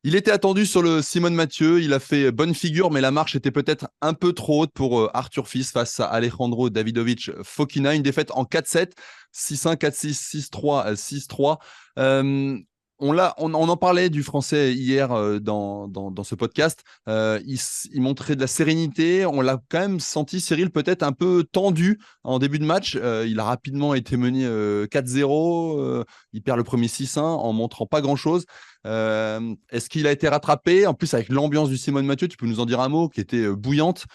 Il était attendu sur le Simone Mathieu, il a fait bonne figure, mais la marche était peut-être un peu trop haute pour Arthur Fils face à Alejandro Davidovich Fokina. Une défaite en 4-7, 6-1, 4-6, 6-3, 6-3. Euh, on en parlait du français hier dans ce podcast. Il montrait de la sérénité. On l'a quand même senti, Cyril, peut-être un peu tendu en début de match. Il a rapidement été mené 4-0. Il perd le premier 6-1 en montrant pas grand-chose. Est-ce qu'il a été rattrapé? En plus, avec l'ambiance du Simone Mathieu, tu peux nous en dire un mot, qui était bouillante.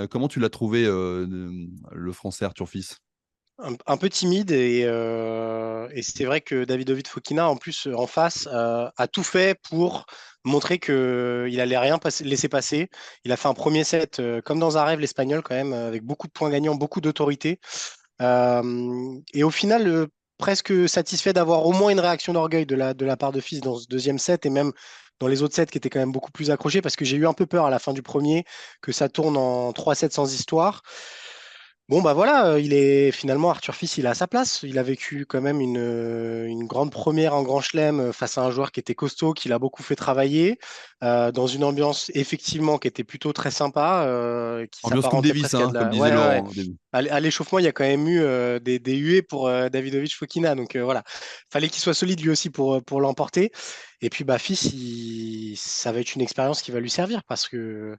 Comment tu l'as trouvé, le français Arthur Fils? Un peu timide et c'était vrai que Davidovich Fokina en plus en face a tout fait pour montrer que il allait rien laisser passer. Il a fait un premier set comme dans un rêve l'Espagnol quand même avec beaucoup de points gagnants, beaucoup d'autorité. Et au final presque satisfait d'avoir au moins une réaction d'orgueil de la part de Fils dans ce deuxième set et même dans les autres sets qui étaient quand même beaucoup plus accrochés parce que j'ai eu un peu peur à la fin du premier que ça tourne en 3 sets sans histoire. Bon, bah voilà, il est finalement Arthur Fils, il est à sa place. Il a vécu quand même une grande première en Grand Chelem face à un joueur qui était costaud, qui l'a beaucoup fait travailler, dans une ambiance effectivement qui était plutôt très sympa, qui Ambiance Coupe s'apparentait Davis, presque à hein, de comme la. disait Ouais, ouais, ouais. Laurent au début. À l'échauffement, il y a quand même eu des huées pour Davidovich Fokina. Donc voilà, fallait qu'il soit solide lui aussi pour l'emporter. Et puis, bah, Fils, ça va être une expérience qui va lui servir parce que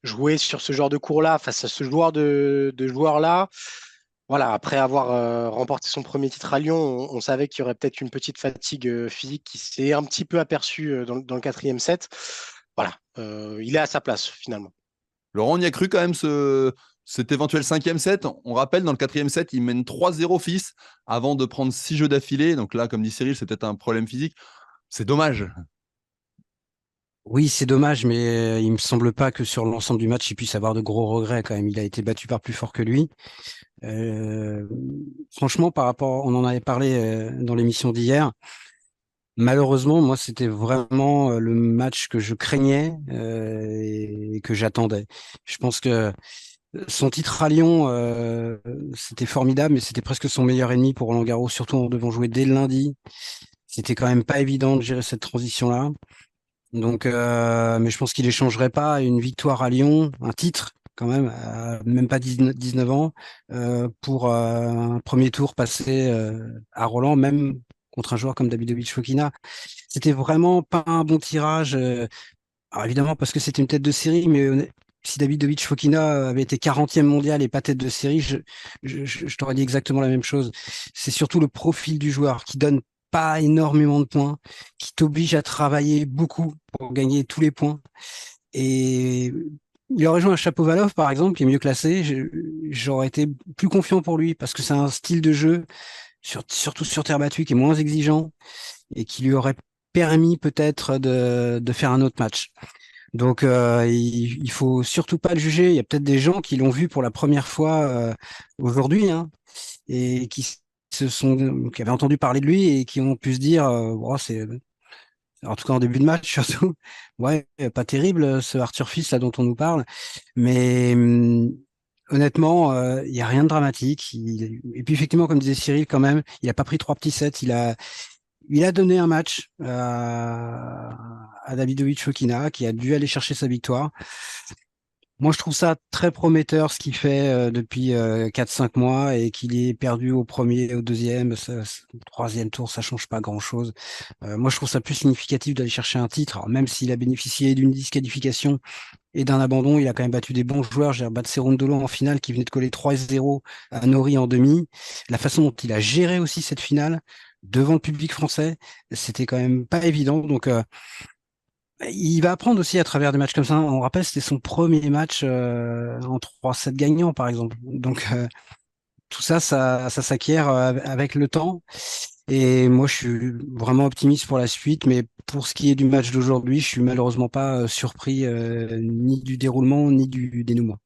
jouer sur ce genre de cours-là, face à ce joueur de joueur-là, voilà, après avoir remporté son premier titre à Lyon, on savait qu'il y aurait peut-être une petite fatigue physique qui s'est un petit peu aperçue dans le quatrième set. Voilà, il est à sa place finalement. Laurent, on y a cru quand même cet éventuel cinquième set. On rappelle, dans le quatrième set, il mène 3-0 Fils avant de prendre 6 jeux d'affilée. Donc là, comme dit Cyril, c'est peut-être un problème physique. C'est dommage. Oui, c'est dommage, mais il me semble pas que sur l'ensemble du match, il puisse avoir de gros regrets quand même. Il a été battu par plus fort que lui. Euh, Franchement, par rapport, on en avait parlé dans l'émission d'hier. Malheureusement, moi, c'était vraiment le match que je craignais et que j'attendais. Je pense que son titre à Lyon, c'était formidable, mais c'était presque son meilleur ennemi pour Roland Garros, surtout en devant jouer dès le lundi. C'était quand même pas évident de gérer cette transition-là. Donc, mais je pense qu'il échangerait pas une victoire à Lyon, un titre quand même, même pas 19 ans, pour un premier tour passé à Roland, même contre un joueur comme Davidovich Fokina. C'était vraiment pas un bon tirage. Alors évidemment parce que c'était une tête de série, mais si Davidovich Fokina avait été 40e mondial et pas tête de série, je t'aurais dit exactement la même chose. C'est surtout le profil du joueur qui donne pas énormément de points, qui t'oblige à travailler beaucoup pour gagner tous les points. Et il aurait joué un Chapovalov, par exemple, qui est mieux classé. J'aurais été plus confiant pour lui parce que c'est un style de jeu, surtout sur terre battue, qui est moins exigeant et qui lui aurait permis peut-être de faire un autre match. Donc, il faut surtout pas le juger. Il y a peut-être des gens qui l'ont vu pour la première fois aujourd'hui, hein, et qui avaient entendu parler de lui et qui ont pu se dire, oh, en tout cas en début de match surtout, ouais, pas terrible ce Arthur Fils là dont on nous parle, mais honnêtement, il y a rien de dramatique. Et puis effectivement, comme disait Cyril, quand même, il a pas pris trois petits sets, il a donné un match à Davidovich Fokina qui a dû aller chercher sa victoire. Moi, je trouve ça très prometteur ce qu'il fait depuis 4-5 mois et qu'il est perdu au premier et au deuxième, au troisième tour, ça change pas grand-chose. Moi, je trouve ça plus significatif d'aller chercher un titre. Alors, même s'il a bénéficié d'une disqualification et d'un abandon, il a quand même battu des bons joueurs. J'ai battu Cerundolo en finale qui venait de coller 3-0 à Nori en demi. La façon dont il a géré aussi cette finale devant le public français, c'était quand même pas évident. Donc, il va apprendre aussi à travers des matchs comme ça. On rappelle, c'était son premier match en 3-7 gagnants, par exemple. Donc, tout ça, ça s'acquiert avec le temps. Et moi, je suis vraiment optimiste pour la suite. Mais pour ce qui est du match d'aujourd'hui, je suis malheureusement pas surpris ni du déroulement ni du dénouement.